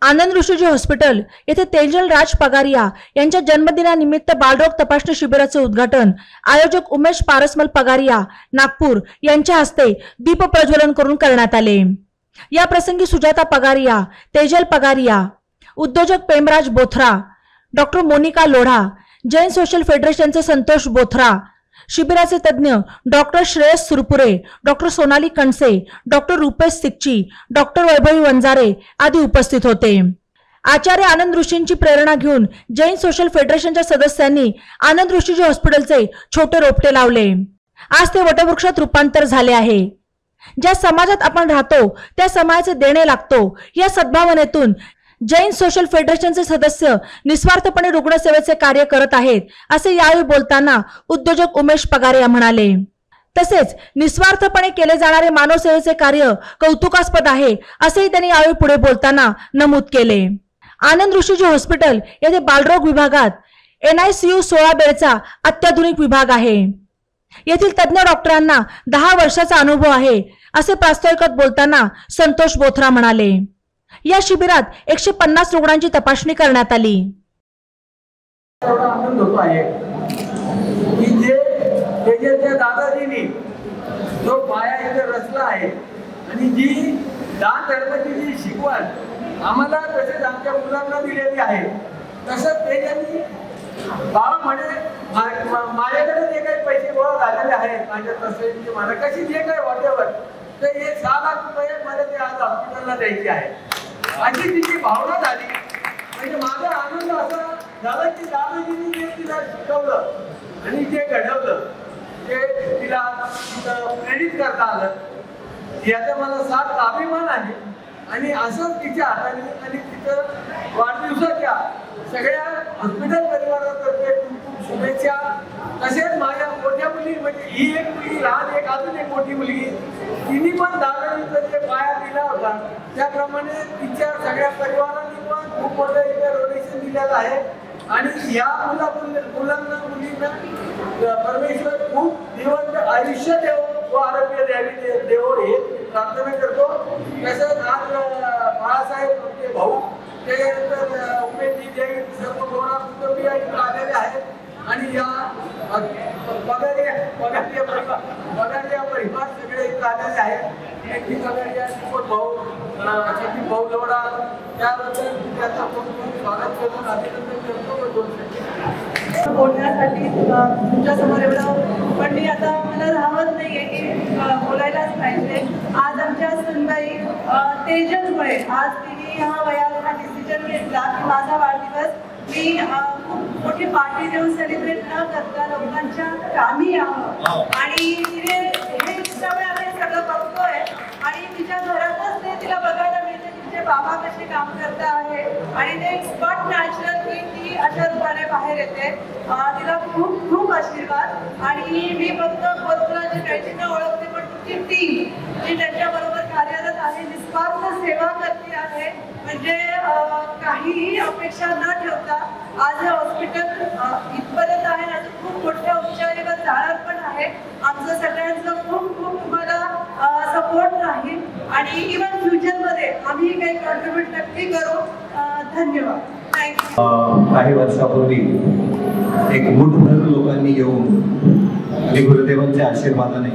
आनंद Rishiji hospital येथे तेजल राज पगारिया यांच्या जन्मदिनानिमित्त बालरोग तपासणी शिबिराचे उद्घाटन आयोजक उमेश पारसमल पगारिया नागपूर यांच्या हस्ते दीप प्रज्वलन करून करण्यात आले। या प्रसंगी सुजाता पगारिया, तेजल पगारिया, उद्योजक पेमराज बोथरा, डॉक्टर मोनिका लोढा, जैन सोशल फेडरेशनचे संतोष बोथरा, शिबिराचे तज्ञ doctor Shreyas Surpure, doctor Sonali Kanse, doctor Rupesh Sikchi, doctor Vaibhavi Vanjare आदी उपस्थित होते। आचार्य आनंद ऋषींची प्रेरणा घेऊन जैन सोशल फेडरेशनच्या सदस्यांनी आनंद ऋषीजी हॉस्पिटलचे छोटे रोपटे लावले। आज ते वटवृक्षात रूपांतर झाले आहे। ज्या समाजात आपण राहतो त्या समाजाचे देणे लागतो या सद्भावनेतून जैन सोशल फेडरेशनचे सदस्य निस्वार्थपणे रुग्णसेवेचे कार्य करत आहेत असे यावेळी बोलताना उद्योजक उमेश पगारिया म्हणाले। तसेच निस्वार्थपणे केले जाणारे मानवसेवेचे कार्य कौतुकास्पद आहे असेही त्यांनी यावेळी पुढे बोलताना नमूद केले। आनंद ऋषीजी हॉस्पिटल येथे बालरोग विभागात NICU 16 बेडचा अत्याधुनिक विभाग आहे। येथील तज्ञ डॉक्टरांना 10 वर्षाचा अनुभव आहे असे प्रास्ताविकात बोलताना संतोष बोथरा म्हणाले। या शिबिरात 150 रुग्णांची तपासणी करण्यात आली। आनंद होतो आहे की जे तेजलच्या दादाजींनी जो पाया इथे रचला आहे आणि जी दान धर्माची जी शिकवण आम्हाला तसेच आमच्या मुलांना दिलेली आहे तसंच तेजलनी बाबा म्हणे माझ्याकडे जे काही पैसे गोळा झालेले आहेत माझ्या तसं मला कशी जे काही वॉटेवर तर हे 6 लाख रुपये मला ते आज हॉस्पिटलला द्यायचे आहे अशी तिची भावना झाली। म्हणजे माझा आनंद असा झाला की दादाजींनी जे तिला शिकवलं आणि जे घडवलं ते तिला प्रेरित करता आलं याचा मला साथ अभिमान आहे। आणि असंच तिच्या हाताने आणि तिचं वाढदिवसाच्या सगळ्या हॉस्पिटल परिवारातर्फे खूप शुभेच्छा। तसेच माझ्या मोठ्या मुली म्हणजे ही एक मुलगी लहान एक अजून एक मोठी मुलगी तिने पण दादाजींचा जे पाया दिला होता त्याप्रमाणे तिच्या सगळ्या परिवारांनी पण खूप मोठं इथे डोनेशन दिलेलं आहे। आणि या मुलांना मुलींना परमेश्वर खूप जिवंत आयुष्य देवो व आरोग्य द्यावी देवो हे प्रार्थना करतो। तसंच आज बाळासाहेब आमचे भाऊ त्यानंतर उमेशजी जैन सर्व दोन कुटुंबीय आलेले आहेत आणि या पगारिया परिवार सगळे इथे आलेले आहेत। एक पगारिया भाऊ सचिन भाऊ लोढा त्याबद्दल त्याचा खूप स्वागत करून अभिनंदन करतो। बोलण्यासाठी तुमच्यासमोर एवढं पण मी आता मला राहत नाहीये की बोलायलाच पाहिजे। आज आमच्या सुनबाई तेजलमुळे आज तिने हा वयाला डिसिजन घेतला की माझा वाढदिवस मी खूप मोठी पार्टी देऊन सेलिब्रेट न करता लोकांच्या कामी यावं आणि तिने हे इच्छामुळे आम्ही सगळं बघतोय आणि तिच्या घरातच ते तिला बघायला मिळते तिचे बाबा कसे काम करत आहे आणि ते एक्सपर्ट नॅचरल की ती अशा रूपाने बाहेर येते। तिला खूप खूप आशीर्वाद। आणि मी फक्त बोलपुराची काहींना ओळखते पण तुमची टीम जी त्यांच्याबरोबर कार्यरत आहे निस्वार्थ सेवा करते आहे म्हणजे काहीही अपेक्षा न ठेवता आज हे हॉस्पिटल इथपर्यंत आहे आणि खूप मोठ्या उंचाईवर जाणार पण आहे। आमचं सगळ्यांचं खूप खूप तुम्हाला सपोर्ट राहील आणि इव्हन फ्युचरमध्ये आम्ही काही कॉन्ट्रीब्यूट नक्की करू। धन्यवाद। थँक्यू। काही वर्षापूर्वी एक मुठभर लोकांनी येऊन आणि गुरुदेवांच्या आशीर्वादाने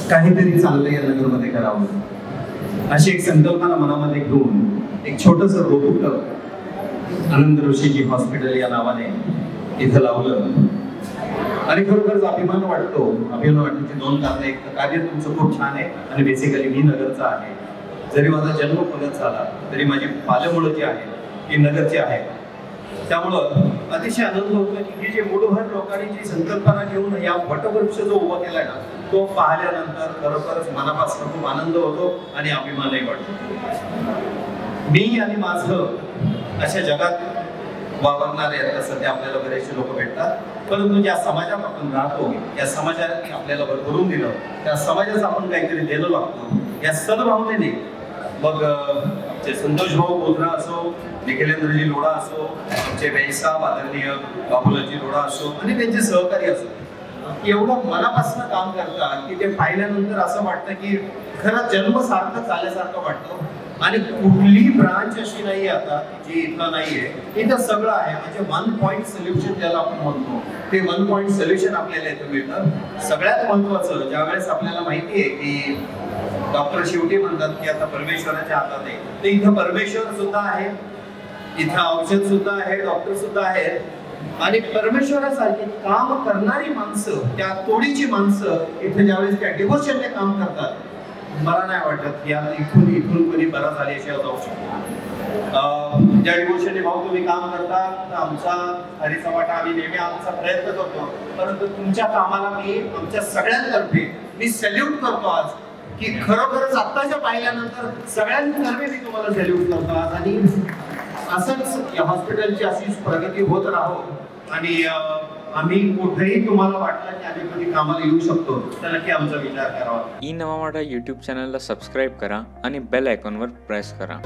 काहीतरी चांगलं या नगरमध्ये करावं अशी एक संकल्पना मनामध्ये घेऊन एक छोटंसं रोपट आनंद ऋषीजी हॉस्पिटल या नावाने इथं लावलं आणि खरोखरच अभिमान वाटतो। अभिमान वाटण्याची 2 कारणं, एक तर कार्य तुमचं खूप छान आहे आणि बेसिकली मी नगरचा आहे। जरी माझा जन्म पुण्यात झाला तरी माझी पालमुळं जी आहे ती नगरची आहे। त्यामुळं अतिशय आनंद होतो की ही जे मुठभर लोकांनी जी संकल्पना घेऊन या वटवृक्ष जो उभा केलाय ना तो पाहिल्यानंतर खरोखरच मनापासून खूप आनंद होतो आणि अभिमानही वाटतो। मी आणि माझं अशा जगात वावरणारे आता सध्या आपल्याला बरेचसे लोक भेटतात परंतु ज्या समाजात आपण राहतो या समाजाने आपल्याला भरभरून दिलं त्या समाजाचं आपण काहीतरी देणं लागतो या सद्भावनेने मग आमचे संतोष भाऊ बोधरा असो निखिलेंद्रजी लोढा असो आमचे वैसाब आदरणीय बाबुलाजी लोढा असो आणि त्यांचे सहकारी असो एवढं मनापासून काम करतात की ते पाहिल्यानंतर असं वाटतं की खरं जन्म सार्थक झाल्यासारखं वाटतं आणि कुठली ब्रांच अशी नाही आता जी इथं नाहीये. इथं सगळं आहे. म्हणजे 1 पॉइंट सोल्युशन ज्याला आपण म्हणतो ते 1 पॉइंट सोल्युशन आपल्याला इथं मिळतं. सगळ्यात महत्वाचं ज्यावेळेस आपल्याला माहिती आहे की डॉक्टर शेवटी म्हणतात की आता परमेश्वराच्या हातात आहे, तर इथं परमेश्वर सुद्धा आहे, इथं औषध सुद्धा आहे, डॉक्टर सुद्धा आहेत आणि परमेश्वरासारखी काम करणारी माणसं, त्या तोडीची माणसं इथे ज्यावेळेस त्या डिव्होशनने काम करतात, मला नाही वाटत की आता इथून कोणी बरा झाल्याशिवाय जाऊ शकतो. ज्या डिव्होशनने भाऊ तुम्ही काम करता, आमचा हरिसवाटा आम्ही नेहमी आमचा प्रयत्न करतो, परंतु तुमच्या कामाला मी आमच्या सगळ्यांतर्फे मी सॅल्यूट करतो आज, की खरोखरच आत्ताच्या पाहिल्यानंतर सगळ्यांतर्फे मी तुम्हाला सॅल्यूट करतो आज. आणि असंच या हॉस्पिटलची अशीच प्रगती होत राहो आणि आम्ही कुठेही तुम्हाला वाटलं की आम्ही कधी कामाला येऊ शकतो तर नक्की आमचा विचार करावा. ई नवा मराठा यूट्यूब चॅनलला सबस्क्राईब करा आणि बेल आयकॉनवर प्रेस करा.